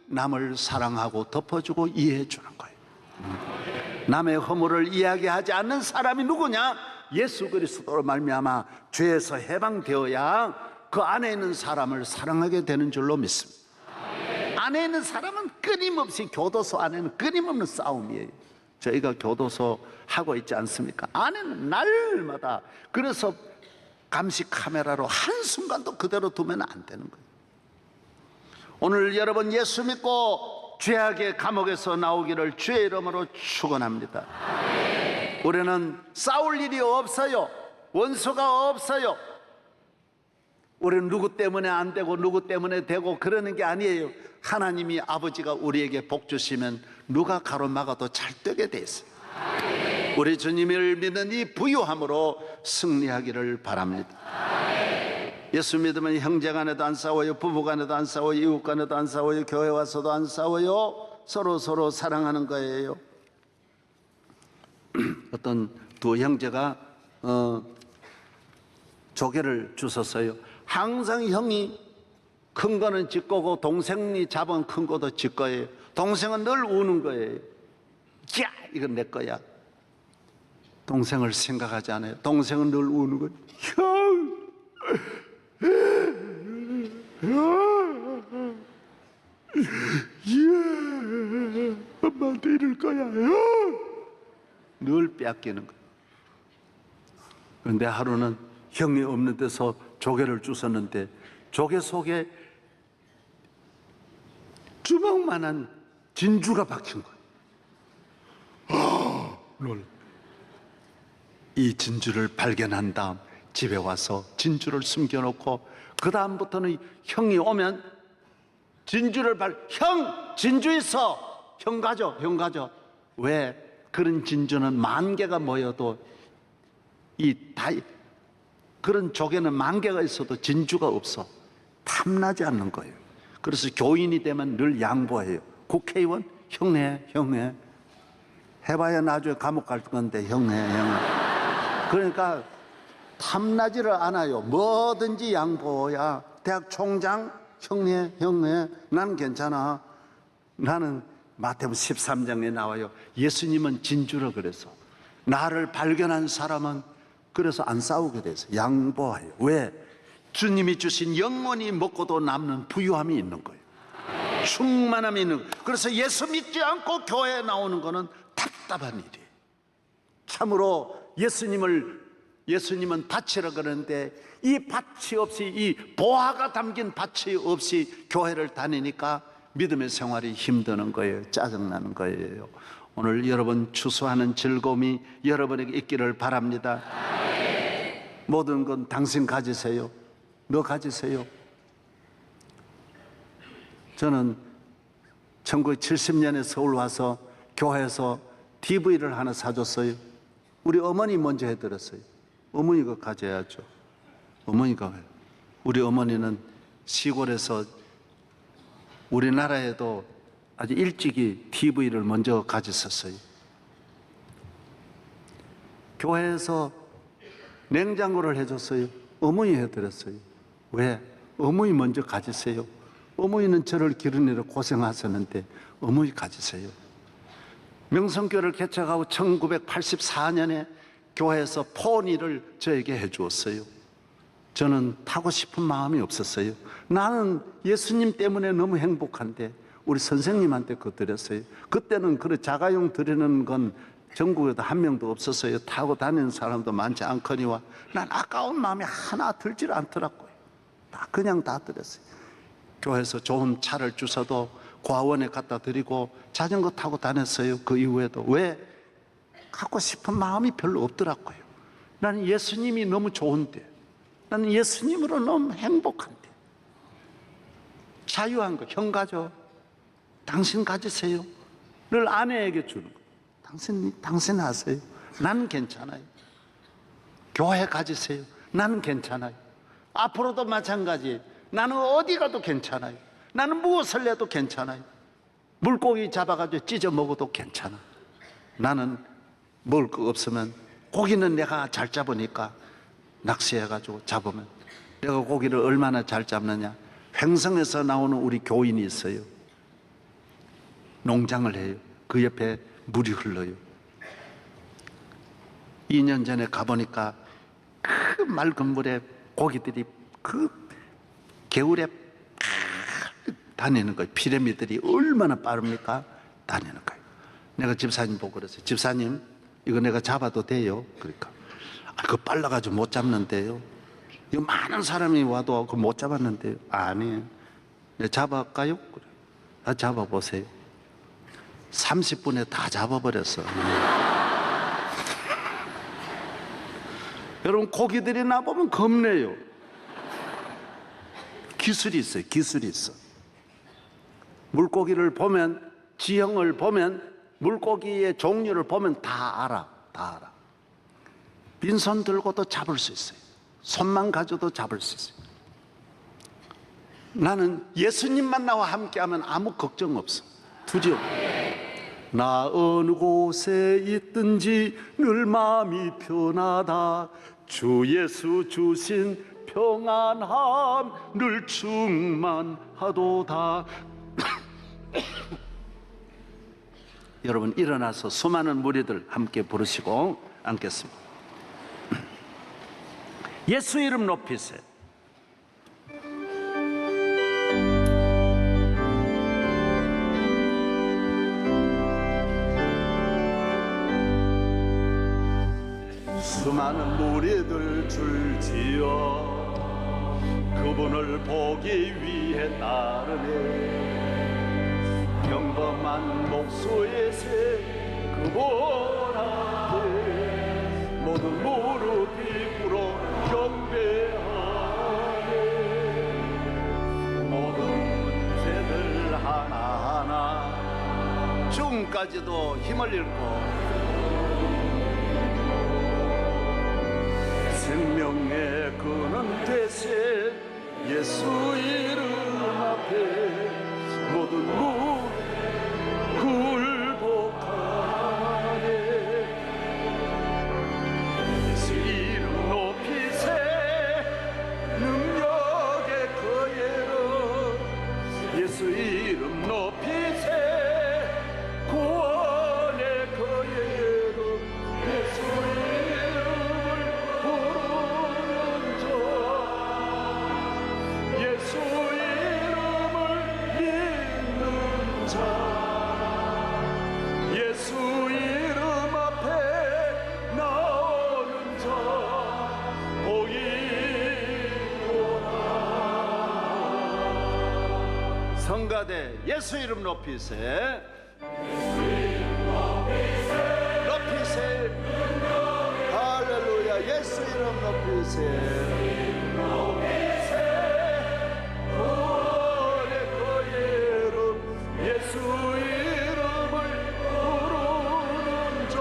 남을 사랑하고 덮어주고 이해해 주는 거예요. 남의 허물을 이야기하지 않는 사람이 누구냐? 예수 그리스도로 말미암아 죄에서 해방되어야 그 안에 있는 사람을 사랑하게 되는 줄로 믿습니다. 안에 있는 사람은 끊임없이, 교도소 안에는 끊임없는 싸움이에요. 저희가 교도소 하고 있지 않습니까? 안에는 날마다. 그래서 감시 카메라로 한순간도 그대로 두면 안 되는 거예요. 오늘 여러분 예수 믿고 죄악의 감옥에서 나오기를 주의 이름으로 축원합니다. 우리는 싸울 일이 없어요. 원수가 없어요. 우리는 누구 때문에 안 되고 누구 때문에 되고 그러는 게 아니에요. 하나님이 아버지가 우리에게 복 주시면 누가 가로막아도 잘 되게 돼 있어요. 우리 주님을 믿는 이 부유함으로 승리하기를 바랍니다. 예수 믿으면 형제 간에도 안 싸워요. 부부 간에도 안 싸워요. 이웃 간에도 안 싸워요. 교회 와서도 안 싸워요. 서로 사랑하는 거예요. 어떤 두 형제가 조개를 주셨어요. 항상 형이 큰 거는 지 거고 동생이 잡은 큰 거도 지 거예요. 동생은 늘 우는 거예요. 야, 이건 내 거야. 동생을 생각하지 않아요. 동생은 늘 우는 거예요. 형, 엄마한테 이럴 거야. 늘 빼앗기는 거예요. 그런데 하루는 형이 없는 데서 조개를 주웠는데 조개 속에 주먹만한 진주가 박힌 거예요. 이 진주를 발견한 다음 집에 와서 진주를 숨겨놓고 그 다음부터는 형이 오면 진주를 형, 진주 있어. 형 가져. 왜? 그런 진주는 10,000개가 모여도 그런 조개는 10,000개가 있어도 진주가 없어. 탐나지 않는 거예요. 그래서 교인이 되면 늘 양보해요. 국회의원, 형해. 해봐야 나중에 감옥 갈 건데 형해. 그러니까 탐나지를 않아요. 뭐든지 양보야. 대학 총장, 형해. 나는 괜찮아. 나는 마태복음 13장에 나와요. 예수님은 진주라 그래서 나를 발견한 사람은 그래서 안 싸우게 돼서 양보해요. 왜? 주님이 주신 영원히 먹고도 남는 부유함이 있는 거예요. 충만함이 있는 거예요. 그래서 예수 믿지 않고 교회에 나오는 거는 답답한 일이에요. 참으로 예수님은 밭이라 그러는데 이 밭이 없이, 이 보화가 담긴 밭이 없이 교회를 다니니까 믿음의 생활이 힘드는 거예요. 짜증나는 거예요. 오늘 여러분 추수하는 즐거움이 여러분에게 있기를 바랍니다. 모든 건 당신 가지세요. 너 가지세요. 저는 1970년에 서울 와서 교회에서 TV를 하나 사줬어요. 우리 어머니 먼저 해드렸어요. 어머니가 가져야죠. 어머니가. 우리 어머니는 시골에서 우리나라에도 아주 일찍이 TV를 먼저 가졌었어요. 교회에서 냉장고를 해줬어요. 어머니 해드렸어요. 왜? 어머니 먼저 가지세요. 어머니는 저를 기르느라 고생하셨는데 어머니 가지세요. 명성교회를 개척하고 1984년에 교회에서 포니를 저에게 해주었어요. 저는 타고 싶은 마음이 없었어요. 나는 예수님 때문에 너무 행복한데 우리 선생님한테 그거 드렸어요. 그때는 그런 자가용 드리는 건 전국에도 한 명도 없었어요. 타고 다니는 사람도 많지 않거니와 난 아까운 마음이 하나 들질 않더라고요. 그냥 다 드렸어요. 교회에서 좋은 차를 주셔도 고아원에 갖다 드리고 자전거 타고 다녔어요. 그 이후에도. 왜? 갖고 싶은 마음이 별로 없더라고요. 나는 예수님이 너무 좋은데, 나는 예수님으로 너무 행복한데. 자유한 거, 형 가져. 당신 가지세요. 늘 아내에게 주는 거. 당신 하세요. 난 괜찮아요. 교회 가지세요. 난 괜찮아요. 앞으로도 마찬가지예요. 나는 어디 가도 괜찮아요. 나는 무엇을 해도 괜찮아요. 물고기 잡아가지고 찢어 먹어도 괜찮아. 나는 먹을 거 없으면 고기는 내가 잘 잡으니까 낚시해가지고 잡으면, 내가 고기를 얼마나 잘 잡느냐, 횡성에서 나오는 우리 교인이 있어요. 농장을 해요. 그 옆에 물이 흘러요. 2년 전에 가보니까 그 맑은 물에 고기들이 그 겨울에 다니는 거예요. 피레미들이 얼마나 빠릅니까? 다니는 거예요. 내가 집사님 보고 그랬어요. 집사님, 이거 내가 잡아도 돼요? 그러니까 그거 빨라가지고 못 잡는데요. 이거 많은 사람이 와도 그거 못 잡았는데요. 아니에요. 내가 잡아갈까요? 그래. 잡아보세요. 30분에 다 잡아버렸어. 여러분, 고기들이 나보면 겁내요. 기술이 있어요. 기술이 있어. 물고기를 보면, 지형을 보면, 물고기의 종류를 보면 다 알아. 다 알아. 빈손 들고도 잡을 수 있어요. 손만 가져도 잡을 수 있어요. 나는 예수님만 나와 함께하면 아무 걱정 없어. 두려움. 나 어느 곳에 있든지 늘 마음이 편하다. 주 예수 주신 평안함 늘 충만하도다. 여러분 일어나서 수많은 무리들 함께 부르시고 앉겠습니다. 예수 이름 높이세. 수많은 무리들 줄지어 그분을 보기 위해 따르네. 평범한 목소의 새 그분 앞에 모든 무릎이 꿇어 경배하네. 모든 문제들 하나하나 죽음까지도 힘을 잃고 생명의 근원 되신 예수 이름 앞에 모든 굴복하네. 예수 이름 높이세. 능력의 거예로 예수 이름 높이세. 구원의 거예로 예수 자 복이 있구나. 성가대 예수 이름 높이세. 높이세. 할렐루야. 예수 이름 높이세. 예수 이름을 부르는 자,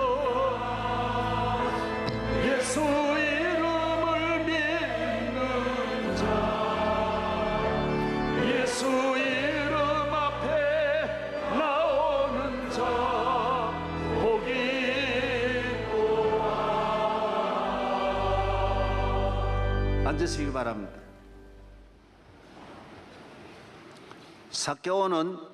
예수 이름을 믿는 자, 예수 이름 앞에 나오는 자 복이 있구나. 앉으시기 바랍니다. 삭개오는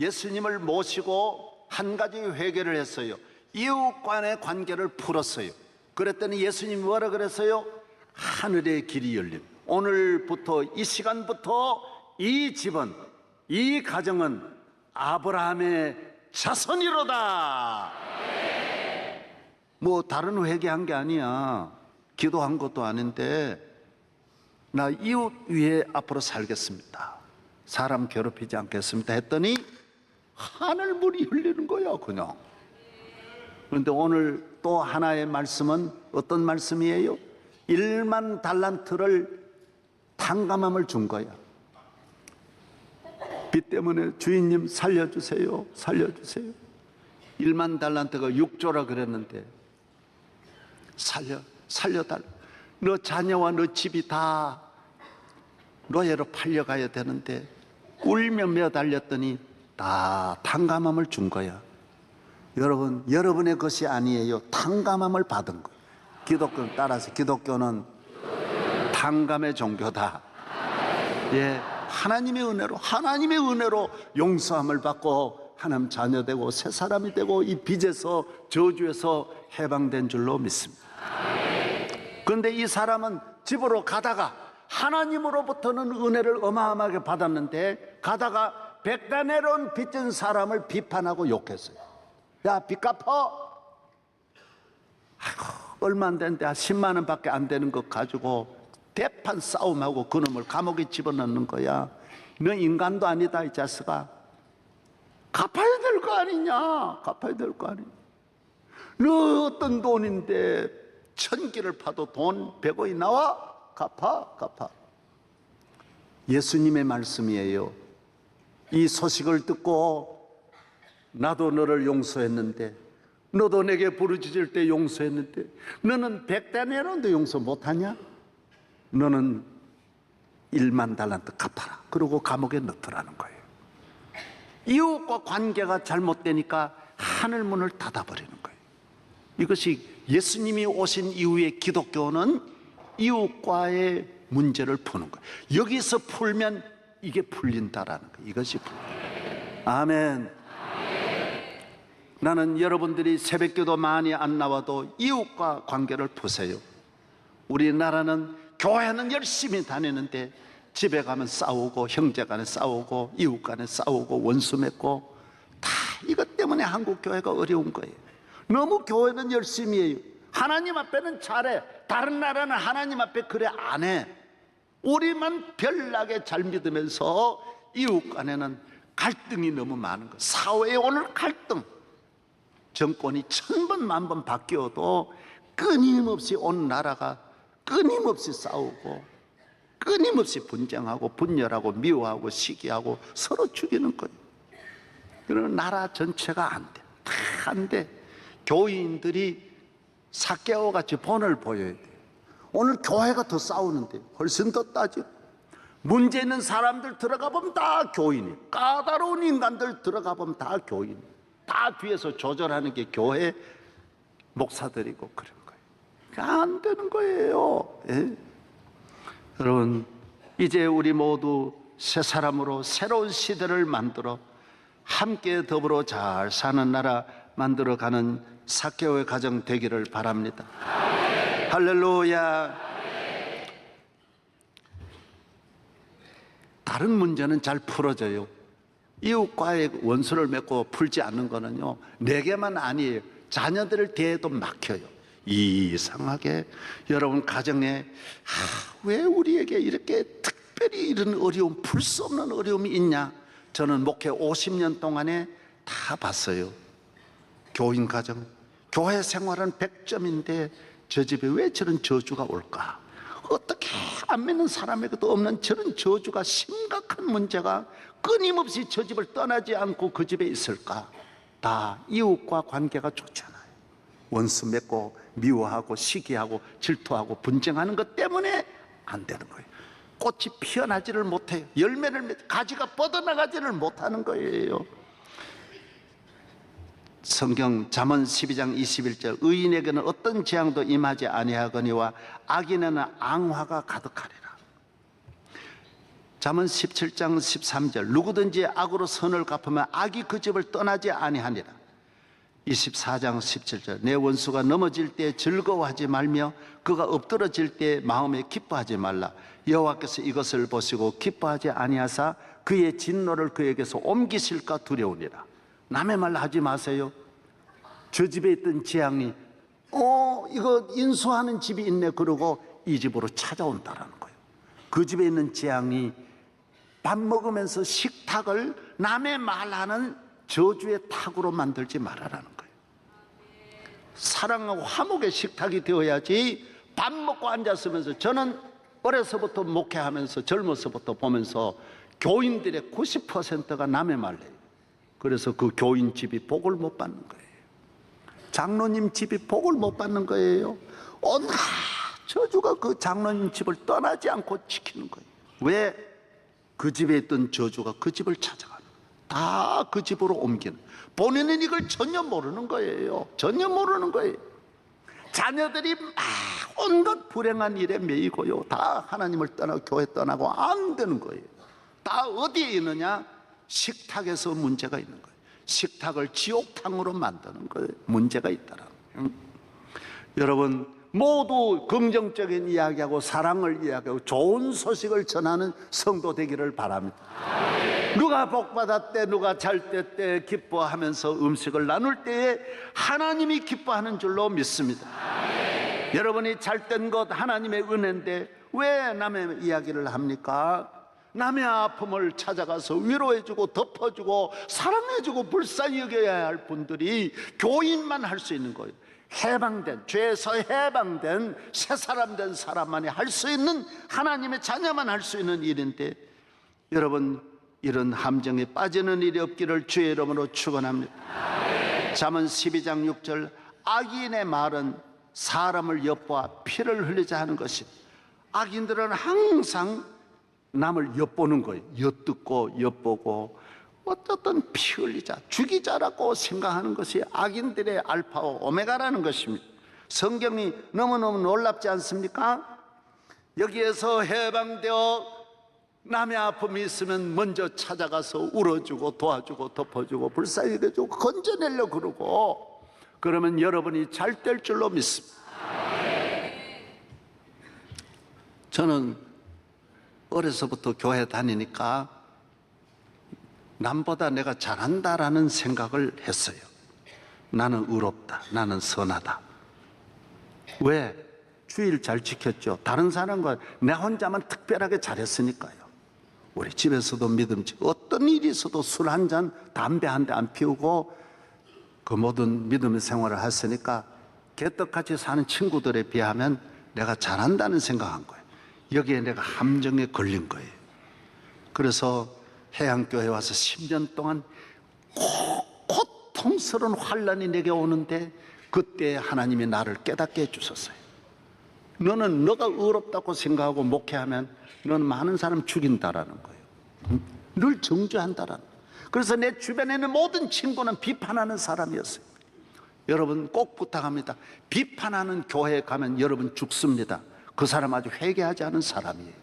예수님을 모시고 한 가지 회개를 했어요. 이웃 간의 관계를 풀었어요. 그랬더니 예수님이 뭐라 그랬어요? 하늘의 길이 열림. 오늘부터 이 시간부터 이 집은, 이 가정은 아브라함의 자손이로다. 뭐 다른 회개한 게 아니야. 기도한 것도 아닌데 나 이웃 위에 앞으로 살겠습니다. 사람 괴롭히지 않겠습니다 했더니 하늘문이 열리는 거야 그냥. 그런데 오늘 또 하나의 말씀은 어떤 말씀이에요? 1만 달란트를 탕감함을 준 거야. 빚 때문에 주인님 살려주세요, 살려주세요. 1만 달란트가 6조라 그랬는데 살려달라. 너 자녀와 너 집이 다 노예로 팔려가야 되는데 울며 매달렸더니 다 탕감함을 준 거야. 여러분, 여러분의 것이 아니에요. 탕감함을 받은 거예요. 기독교를 따라서 기독교는 탕감의 종교다. 예, 하나님의 은혜로 용서함을 받고 하나님 자녀 되고 새 사람이 되고 이 빚에서 저주에서 해방된 줄로 믿습니다. 그런데 이 사람은 집으로 가다가 하나님으로부터는 은혜를 어마어마하게 받았는데 가다가 백단에론 빚진 사람을 비판하고 욕했어요. 야, 빚 갚어. 아이고, 얼마 안 되는데 10만 원밖에 안 되는 것 가지고 대판 싸움하고 그놈을 감옥에 집어넣는 거야. 너 인간도 아니다 이 자식아. 갚아야 될 거 아니냐. 갚아야 될 거 아니냐. 너 어떤 돈인데 천기를 파도 돈 100원이 나와? 갚아. 예수님의 말씀이에요. 이 소식을 듣고 나도 너를 용서했는데 너도 내게 부르짖을 때 용서했는데 너는 100데나리온도 용서 못하냐? 너는 1만 달란트 갚아라. 그러고 감옥에 넣더라는 거예요. 이웃과 관계가 잘못되니까 하늘문을 닫아버리는 거예요. 이것이 예수님이 오신 이후에 기독교는 이웃과의 문제를 푸는 거예요. 여기서 풀면 이게 풀린다라는 거예요. 이것이 풀린다. 아멘. 나는 여러분들이 새벽기도 많이 안 나와도 이웃과 관계를 푸세요. 우리나라는 교회는 열심히 다니는데 집에 가면 싸우고 형제 간에 싸우고 이웃 간에 싸우고 원수 맺고 다 이것 때문에 한국 교회가 어려운 거예요. 너무 교회는 열심히 해요. 하나님 앞에는 잘해. 다른 나라는 하나님 앞에 그래 안 해. 우리만 별나게 잘 믿으면서 이웃 간에는 갈등이 너무 많은 거예요. 사회에 오늘 갈등. 정권이 1000번 만번 바뀌어도 끊임없이 온 나라가 끊임없이 싸우고 끊임없이 분쟁하고 분열하고 미워하고 시기하고 서로 죽이는 거예요. 그러면 나라 전체가 안 돼. 다 안 돼. 교인들이 삭개오 같이 본을 보여야 돼. 오늘 교회가 더 싸우는데 훨씬 더 따지고 문제 있는 사람들 들어가 보면 다 교인이, 까다로운 인간들 들어가 보면 다 교인, 다 뒤에서 조절하는 게 교회 목사들이고 그런 거예요. 안 되는 거예요. 예? 여러분, 이제 우리 모두 새 사람으로 새로운 시대를 만들어 함께 더불어 잘 사는 나라 만들어가는 삭개오의 가정 되기를 바랍니다. 할렐루야. 다른 문제는 잘 풀어져요. 이웃과의 원수를 맺고 풀지 않는 거는요, 내게만 아니에요. 자녀들을 대해도 막혀요. 이상하게 여러분 가정에 왜 우리에게 이렇게 특별히 이런 어려움, 풀 수 없는 어려움이 있냐? 저는 목회 50년 동안에 다 봤어요. 교인 가정, 교회 생활은 100점인데 저 집에 왜 저런 저주가 올까? 어떻게 안 믿는 사람에게도 없는 저런 저주가, 심각한 문제가 끊임없이 저 집을 떠나지 않고 그 집에 있을까? 다 이웃과 관계가 좋잖아요. 원수 맺고 미워하고 시기하고 질투하고 분쟁하는 것 때문에 안 되는 거예요. 꽃이 피어나지를 못해요. 열매를 가지가 뻗어나가지를 못하는 거예요. 성경 잠언 12장 21절, 의인에게는 어떤 재앙도 임하지 아니하거니와 악인에는 앙화가 가득하리라. 잠언 17장 13절, 누구든지 악으로 선을 갚으면 악이 그 집을 떠나지 아니하니라. 24장 17절, 내 원수가 넘어질 때 즐거워하지 말며 그가 엎드러질 때 마음에 기뻐하지 말라. 여호와께서 이것을 보시고 기뻐하지 아니하사 그의 진노를 그에게서 옮기실까 두려우니라. 남의 말 하지 마세요. 저 집에 있던 재앙이 이거 인수하는 집이 있네 그러고 이 집으로 찾아온다라는 거예요. 그 집에 있는 재앙이 밥 먹으면서 식탁을 남의 말하는 저주의 탁으로 만들지 말아라는 거예요. 사랑하고 화목의 식탁이 되어야지. 밥 먹고 앉았으면서, 저는 어려서부터 목회하면서 젊어서부터 보면서 교인들의 90%가 남의 말래요. 그래서 그 교인 집이 복을 못 받는 거예요. 장로님 집이 복을 못 받는 거예요. 온갖 저주가 그 장로님 집을 떠나지 않고 지키는 거예요. 왜? 그 집에 있던 저주가 그 집을 찾아가는 거예요. 다 그 집으로 옮기는. 본인은 이걸 전혀 모르는 거예요. 전혀 모르는 거예요. 자녀들이 막 온갖 불행한 일에 매이고요. 다 하나님을 떠나고 교회 떠나고 안 되는 거예요. 다 어디에 있느냐? 식탁에서 문제가 있는 거예요. 식탁을 지옥탕으로 만드는 거예요. 문제가 있다라는 거예요. 여러분, 모두 긍정적인 이야기하고 사랑을 이야기하고 좋은 소식을 전하는 성도 되기를 바랍니다. 누가 복받았대, 누가 잘 때 기뻐하면서 음식을 나눌 때에 하나님이 기뻐하는 줄로 믿습니다. 여러분이 잘된 것 하나님의 은혜인데 왜 남의 이야기를 합니까? 남의 아픔을 찾아가서 위로해주고 덮어주고 사랑해주고 불쌍히 여겨야 할 분들이 교인만 할 수 있는 거예요. 해방된, 죄에서 해방된 새 사람 된 사람만이 할 수 있는, 하나님의 자녀만 할 수 있는 일인데, 여러분 이런 함정에 빠지는 일이 없기를 주의 이름으로 축원합니다. 잠언 12장 6절, 악인의 말은 사람을 엿보아 피를 흘리자 하는 것이. 악인들은 항상 남을 엿보는 거예요. 엿듣고 엿보고 어떻든 피 흘리자, 죽이자라고 생각하는 것이 악인들의 알파와 오메가라는 것입니다. 성경이 너무너무 놀랍지 않습니까? 여기에서 해방되어 남의 아픔이 있으면 먼저 찾아가서 울어주고 도와주고 덮어주고 불쌍히 여겨주고 건져내려고 그러고, 그러면 여러분이 잘 될 줄로 믿습니다. 저는 어려서부터 교회 다니니까 남보다 내가 잘한다라는 생각을 했어요. 나는 의롭다, 나는 선하다. 왜? 주일 잘 지켰죠. 다른 사람과 내 혼자만 특별하게 잘했으니까요. 우리 집에서도 믿음직, 어떤 일이 있어도 술 한 잔, 담배 한 대 안 피우고 그 모든 믿음의 생활을 했으니까 개떡같이 사는 친구들에 비하면 내가 잘한다는 생각한 거예요. 여기에 내가 함정에 걸린 거예요. 그래서 해양교회 와서 10년 동안 고통스러운 환난이 내게 오는데, 그때 하나님이 나를 깨닫게 해주셨어요. 너는 너가 의롭다고 생각하고 목회하면 너는 많은 사람 죽인다라는 거예요. 늘 정죄한다라는 거예요. 그래서 내 주변에 있는 모든 친구는 비판하는 사람이었어요. 여러분 꼭 부탁합니다. 비판하는 교회에 가면 여러분 죽습니다. 그 사람 아주 회개하지 않은 사람이에요.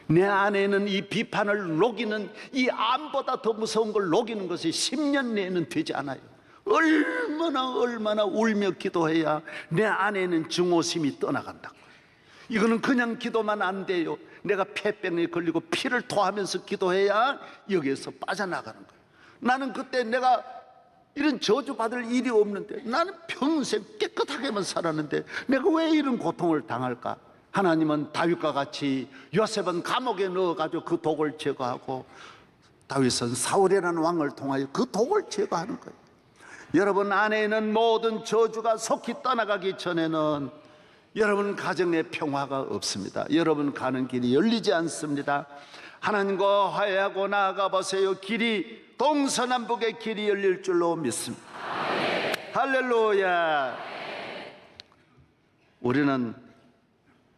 내 안에는 이 비판을 녹이는, 이 암보다 더 무서운 걸 녹이는 것이 10년 내에는 되지 않아요. 얼마나 울며 기도해야 내 안에는 증오심이 떠나간다고요. 이거는 그냥 기도만 안 돼요. 내가 폐병에 걸리고 피를 토하면서 기도해야 여기에서 빠져나가는 거예요. 나는 그때 내가 이런 저주받을 일이 없는데 나는 평생 깨끗하게만 살았는데 내가 왜 이런 고통을 당할까? 하나님은 다윗과 같이 요셉은 감옥에 넣어가지고 그 독을 제거하고 다윗은 사울이라는 왕을 통하여 그 독을 제거하는 거예요. 여러분 안에 있는 모든 저주가 속히 떠나가기 전에는 여러분 가정에 평화가 없습니다. 여러분 가는 길이 열리지 않습니다. 하나님과 화해하고 나아가 보세요. 길이 동서남북의 길이 열릴 줄로 믿습니다. 할렐루야. 우리는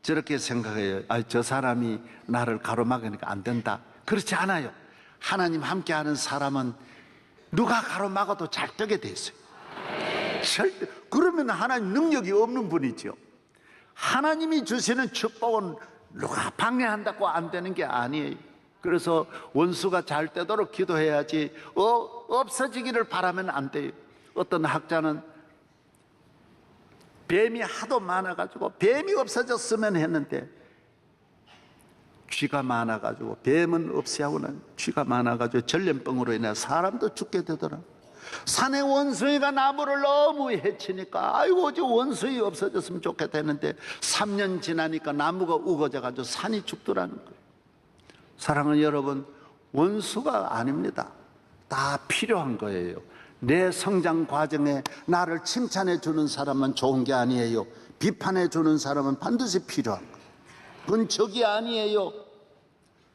저렇게 생각해요. 저 사람이 나를 가로막으니까 안 된다. 그렇지 않아요. 하나님 함께하는 사람은 누가 가로막아도 잘 되게 돼 있어요. 절대. 그러면 하나님 능력이 없는 분이죠. 하나님이 주시는 축복은 누가 방해한다고 안 되는 게 아니에요. 그래서 원수가 잘 되도록 기도해야지 없어지기를 바라면 안 돼요. 어떤 학자는 뱀이 하도 많아가지고 뱀이 없어졌으면 했는데 쥐가 많아가지고 뱀은 없애하고는 쥐가 많아가지고 전염병으로 인해 사람도 죽게 되더라. 산에 원숭이가 나무를 너무 해치니까 아이고 저 원숭이 없어졌으면 좋겠다 했는데 3년 지나니까 나무가 우거져가지고 산이 죽더라는 거예요. 사랑하는 여러분, 원수가 아닙니다. 다 필요한 거예요. 내 성장 과정에 나를 칭찬해 주는 사람은 좋은 게 아니에요. 비판해 주는 사람은 반드시 필요한 거예요. 그건 적이 아니에요.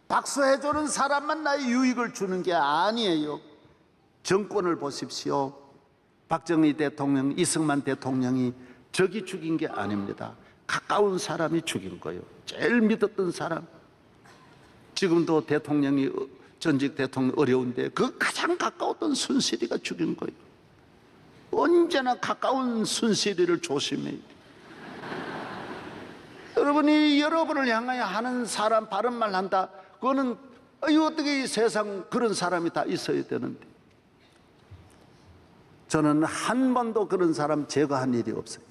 박수해 주는 사람만 나의 유익을 주는 게 아니에요. 정권을 보십시오. 박정희 대통령, 이승만 대통령이 적이 죽인 게 아닙니다. 가까운 사람이 죽인 거예요. 제일 믿었던 사람. 지금도 대통령이 전직 대통령 어려운데 그 가장 가까웠던 순실이가 죽인 거예요. 언제나 가까운 순실이를 조심해요. 여러분이 여러분을 향하여 하는 사람 바른 말 한다. 그거는 어떻게 이 세상 그런 사람이 다 있어야 되는데 저는 한 번도 그런 사람 제거한 일이 없어요.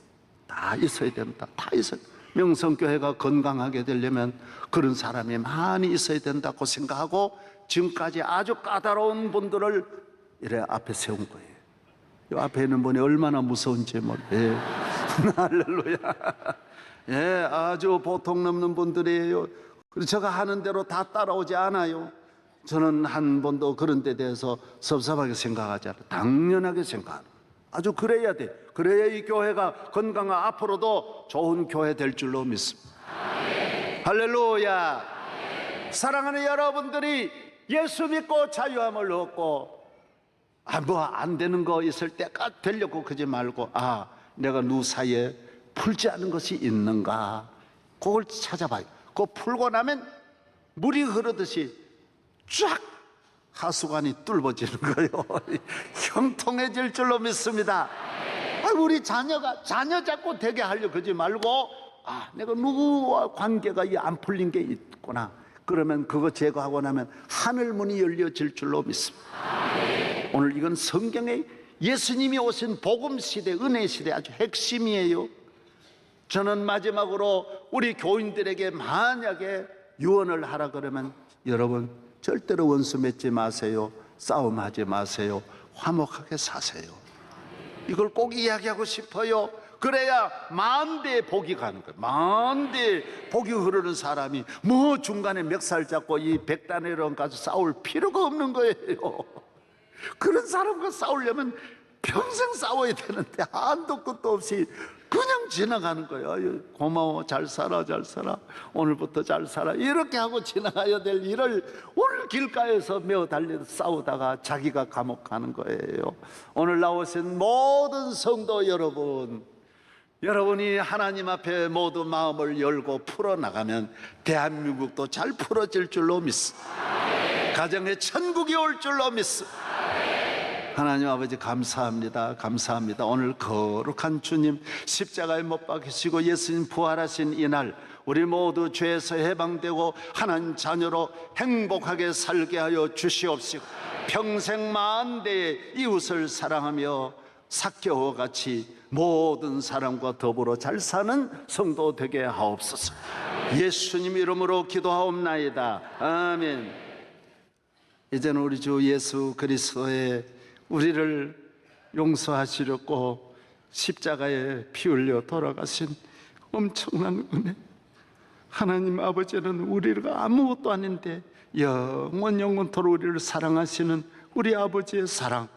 다 있어야 됩니다. 다 있어요. 명성교회가 건강하게 되려면 그런 사람이 많이 있어야 된다고 생각하고 지금까지 아주 까다로운 분들을 이래 앞에 세운 거예요. 이 앞에 있는 분이 얼마나 무서운지 모르겠어요. 할렐루야. 예, 아주 보통 넘는 분들이에요. 그래서 제가 하는 대로 다 따라오지 않아요. 저는 한 번도 그런 데 대해서 섭섭하게 생각하지 않아요. 당연하게 생각합니다. 아주 그래야 돼. 그래야 이 교회가 건강한 앞으로도 좋은 교회 될 줄로 믿습니다. 할렐루야. 사랑하는 여러분들이 예수 믿고 자유함을 얻고 뭐 안 되는 거 있을 때가 되려고 그러지 말고 내가 누 사이에 풀지 않은 것이 있는가 그걸 찾아봐요. 그거 풀고 나면 물이 흐르듯이 쫙 하수관이 뚫어지는 거예요. 형통해질 줄로 믿습니다. 우리 자녀 자꾸 되게 하려고 그러지 말고 내가 누구와 관계가 안 풀린 게 있구나. 그러면 그거 제거하고 나면 하늘 문이 열려질 줄로 믿습니다. 오늘 이건 성경에 예수님이 오신 복음 시대, 은혜 시대 아주 핵심이에요. 저는 마지막으로 우리 교인들에게 만약에 유언을 하라 그러면 여러분 절대로 원수 맺지 마세요. 싸움하지 마세요. 화목하게 사세요. 이걸 꼭 이야기하고 싶어요. 그래야 만대의 복이 가는 거예요. 만대의 복이 흐르는 사람이 뭐 중간에 멱살 잡고 이 백단회론 가서 싸울 필요가 없는 거예요. 그런 사람과 싸우려면 평생 싸워야 되는데 한도 끝도 없이 그냥 지나가는 거예요. 아유, 고마워, 잘 살아, 잘 살아, 오늘부터 잘 살아 이렇게 하고 지나가야 될 일을 오늘 길가에서 매어 달려 싸우다가 자기가 감옥 가는 거예요. 오늘 나오신 모든 성도 여러분, 여러분이 하나님 앞에 모두 마음을 열고 풀어나가면 대한민국도 잘 풀어질 줄로 믿습니다. 가정에 천국이 올 줄로 믿습니다. 하나님 아버지 감사합니다. 감사합니다. 오늘 거룩한 주님 십자가에 못 박히시고 예수님 부활하신 이날 우리 모두 죄에서 해방되고 하나님 자녀로 행복하게 살게 하여 주시옵시고 평생 만대의 이웃을 사랑하며 삭개와 같이 모든 사람과 더불어 잘 사는 성도 되게 하옵소서. 예수님 이름으로 기도하옵나이다. 아멘. 이제는 우리 주 예수 그리스도의 우리를 용서하시려고 십자가에 피 흘려 돌아가신 엄청난 은혜. 하나님 아버지는 우리가 아무것도 아닌데 영원토록 우리를 사랑하시는 우리 아버지의 사랑,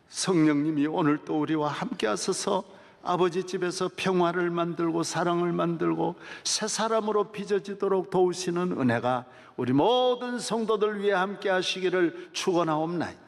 성령님이 오늘 또 우리와 함께 하셔서 아버지 집에서 평화를 만들고 사랑을 만들고 새 사람으로 빚어지도록 도우시는 은혜가 우리 모든 성도들 위해 함께 하시기를 축원하옵나이다.